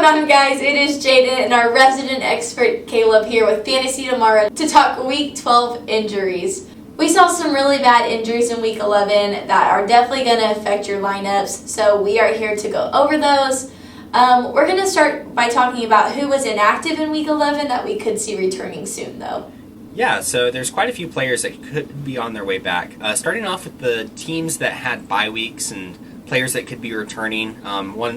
on, guys? It is Jaden and our resident expert Caleb here with Fantasy Tomorrow to talk Week 12 injuries. We saw some really bad injuries in Week 11 that are definitely going to affect your lineups, so we are here to go over those. We're going to start by talking about who was inactive in Week 11 that we could see returning soon, though. Yeah, so there's quite a few players that could be on their way back. Starting off with the teams that had bye weeks and players that could be returning.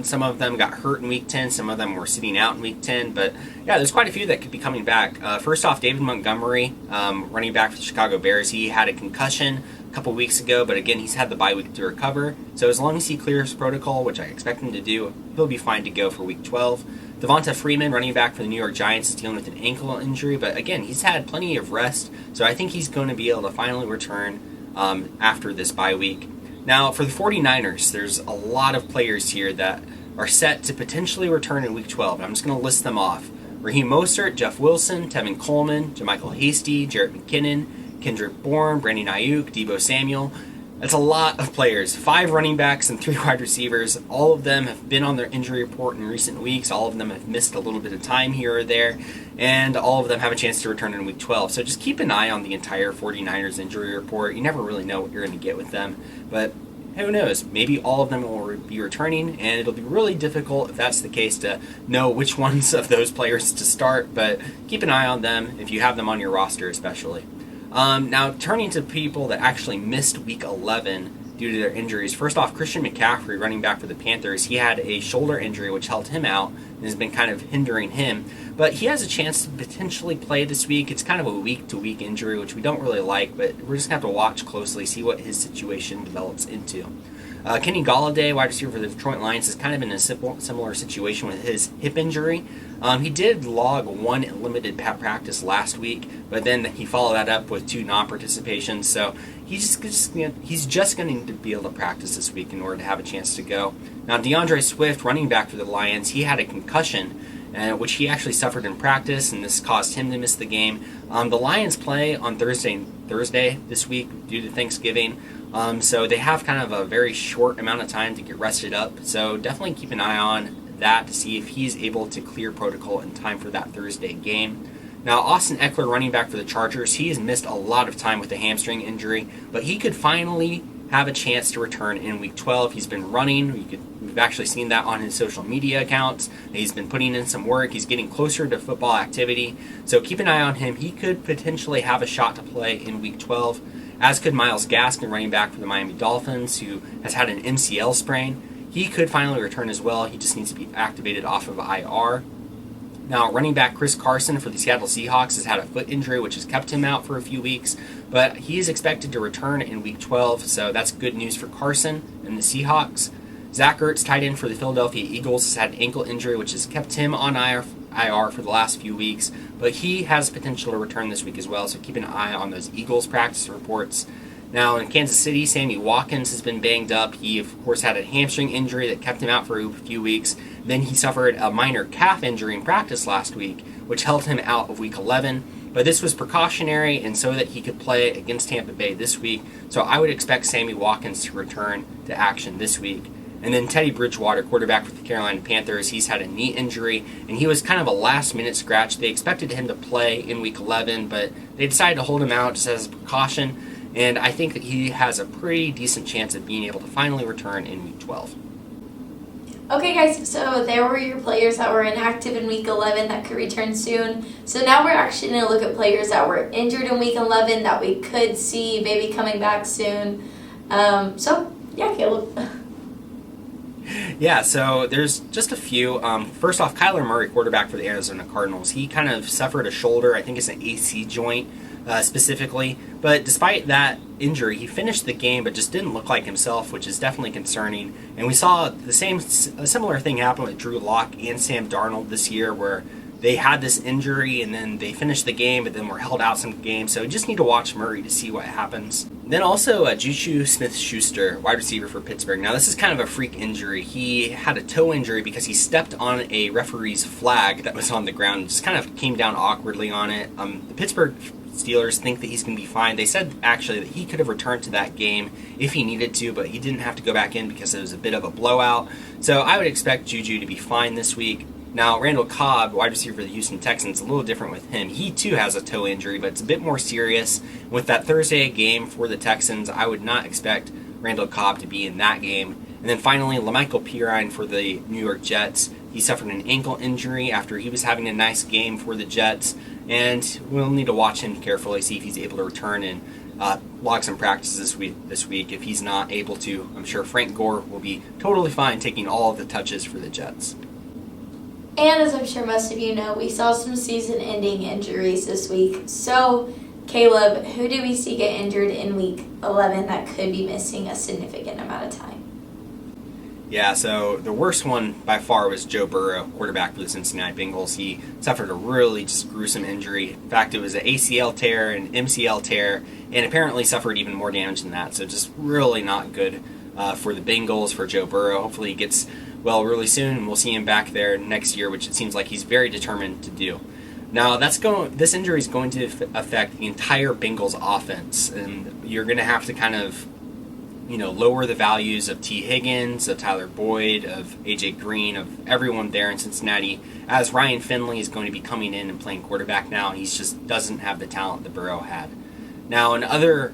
Some of them got hurt in Week 10, some of them were sitting out in Week 10, but yeah, there's quite a few that could be coming back. First off, David Montgomery, running back for the Chicago Bears. He had a concussion a couple weeks ago, but again, he's had the bye week to recover. So as long as he clears protocol, which I expect him to do, he'll be fine to go for Week 12. Devonta Freeman, running back for the New York Giants, is dealing with an ankle injury, but again, he's had plenty of rest, so I think he's going to be able to finally return after this bye week. Now, for the 49ers, there's a lot of players here that are set to potentially return in Week 12. I'm just going to list them off. Raheem Mostert, Jeff Wilson, Tevin Coleman, JaMycal Hasty, Jarrett McKinnon, Kendrick Bourne, Brandon Ayuk, Deebo Samuel. That's a lot of players. 5 running backs and 3 wide receivers. All of them have been on their injury report in recent weeks. All of them have missed a little bit of time here or there. And all of them have a chance to return in Week 12. So just keep an eye on the entire 49ers injury report. You never really know what you're going to get with them. But who knows? Maybe all of them will be returning. And it'll be really difficult, if that's the case, to know which ones of those players to start. But keep an eye on them if you have them on your roster especially. Now, turning to people that actually missed Week 11 due to their injuries. First off, Christian McCaffrey, running back for the Panthers. He had a shoulder injury which held him out and has been kind of hindering him. But he has a chance to potentially play this week. It's kind of a week-to-week injury, which we don't really like, but we're just going to have to watch closely, see what his situation develops into. Kenny Golladay, wide receiver for the Detroit Lions, is kind of in a similar situation with his hip injury. He did log 1 limited practice last week, but then he followed that up with 2 non-participations. So he's just going to be able to practice this week in order to have a chance to go. Now, DeAndre Swift, running back for the Lions, he had a concussion, which he actually suffered in practice, and this caused him to miss the game. The Lions play on Thursday this week due to Thanksgiving. So they have kind of a very short amount of time to get rested up. So definitely keep an eye on that to see if he's able to clear protocol in time for that Thursday game. Now, Austin Eckler, running back for the Chargers, he has missed a lot of time with a hamstring injury, but he could finally have a chance to return in Week 12. He's been running. We've actually seen that on his social media accounts. He's been putting in some work. He's getting closer to football activity. So keep an eye on him. He could potentially have a shot to play in Week 12, as could Myles Gaskin, running back for the Miami Dolphins, who has had an MCL sprain. He could finally return as well. He just needs to be activated off of IR. Now, running back Chris Carson for the Seattle Seahawks has had a foot injury, which has kept him out for a few weeks, but he is expected to return in Week 12, so that's good news for Carson and the Seahawks. Zach Ertz, tight end for the Philadelphia Eagles, has had an ankle injury, which has kept him on IR for the last few weeks, but he has potential to return this week as well, so keep an eye on those Eagles practice reports. Now, in Kansas City, Sammy Watkins has been banged up. He, of course, had a hamstring injury that kept him out for a few weeks. Then he suffered a minor calf injury in practice last week, which held him out of Week 11. But this was precautionary and so that he could play against Tampa Bay this week. So I would expect Sammy Watkins to return to action this week. And then Teddy Bridgewater, quarterback for the Carolina Panthers, he's had a knee injury, and he was kind of a last-minute scratch. They expected him to play in Week 11, but they decided to hold him out just as a precaution. And I think that he has a pretty decent chance of being able to finally return in Week 12. Okay, guys, so there were your players that were inactive in Week 11 that could return soon. So now we're actually going to look at players that were injured in Week 11 that we could see maybe coming back soon. Yeah, Caleb. Yeah, so there's just a few. First off, Kyler Murray, quarterback for the Arizona Cardinals. He kind of suffered a shoulder, I think it's an AC joint specifically. But despite that injury, he finished the game but just didn't look like himself, which is definitely concerning. And we saw a similar thing happen with Drew Lock and Sam Darnold this year, where they had this injury and then they finished the game but then were held out some games. So you just need to watch Murray to see what happens. Then also Juju Smith-Schuster, wide receiver for Pittsburgh. Now this is kind of a freak injury. He had a toe injury because he stepped on a referee's flag that was on the ground and just kind of came down awkwardly on it. The Pittsburgh Steelers think that he's going to be fine. They said actually that he could have returned to that game if he needed to, but he didn't have to go back in because it was a bit of a blowout. So I would expect Juju to be fine this week. Now, Randall Cobb, wide receiver for the Houston Texans, a little different with him. He too has a toe injury, but it's a bit more serious. With that Thursday game for the Texans, I would not expect Randall Cobb to be in that game. And then finally, LaMichael Pirine for the New York Jets. He suffered an ankle injury after he was having a nice game for the Jets, and we'll need to watch him carefully, see if he's able to return and log some practices this week. If he's not able to, I'm sure Frank Gore will be totally fine taking all of the touches for the Jets. And as I'm sure most of you know, we saw some season-ending injuries this week. So, Caleb, who do we see get injured in Week 11 that could be missing a significant amount of time? Yeah, so the worst one by far was Joe Burrow, quarterback for the Cincinnati Bengals. He suffered a really just gruesome injury. In fact, it was an ACL tear, an MCL tear, and apparently suffered even more damage than that. So just really not good for the Bengals, for Joe Burrow. Hopefully he gets well really soon, and we'll see him back there next year, which it seems like he's very determined to do. Now, this injury is going to affect the entire Bengals offense, and you're going to have to kind of lower the values of T. Higgins, of Tyler Boyd, of A.J. Green, of everyone there in Cincinnati, as Ryan Finley is going to be coming in and playing quarterback now, and he just doesn't have the talent that Burrow had. Now, another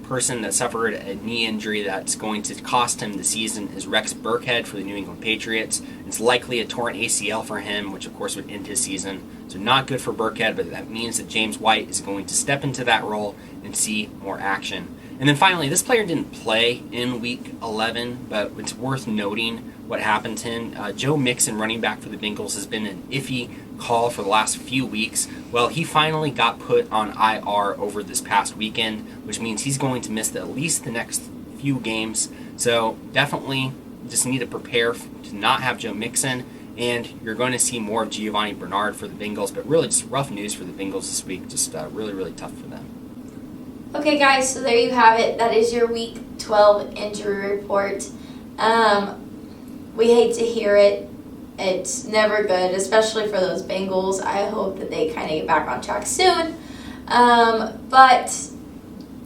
person that suffered a knee injury that's going to cost him the season is Rex Burkhead for the New England Patriots. It's likely a torn ACL for him, which of course would end his season. So not good for Burkhead, but that means that James White is going to step into that role and see more action. And then finally, this player didn't play in Week 11, but it's worth noting what happened to him. Joe Mixon, running back for the Bengals, has been an iffy call for the last few weeks. Well, he finally got put on IR over this past weekend, which means he's going to miss at least the next few games. So definitely just need to prepare to not have Joe Mixon, and you're going to see more of Giovanni Bernard for the Bengals, but really just rough news for the Bengals this week. Just really, really tough for them. Okay, guys, so there you have it. That is your Week 12 injury report. We hate to hear it. It's never good, especially for those Bengals. I hope that they kind of get back on track soon. But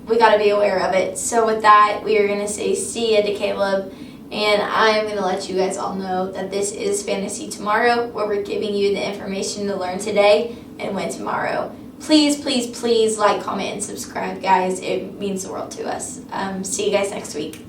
we got to be aware of it. So with that, we are going to say see ya to Caleb. And I'm going to let you guys all know that this is Fantasy Tomorrow, where we're giving you the information to learn today and win tomorrow. Please, please, please like, comment, and subscribe, guys. It means the world to us. See you guys next week.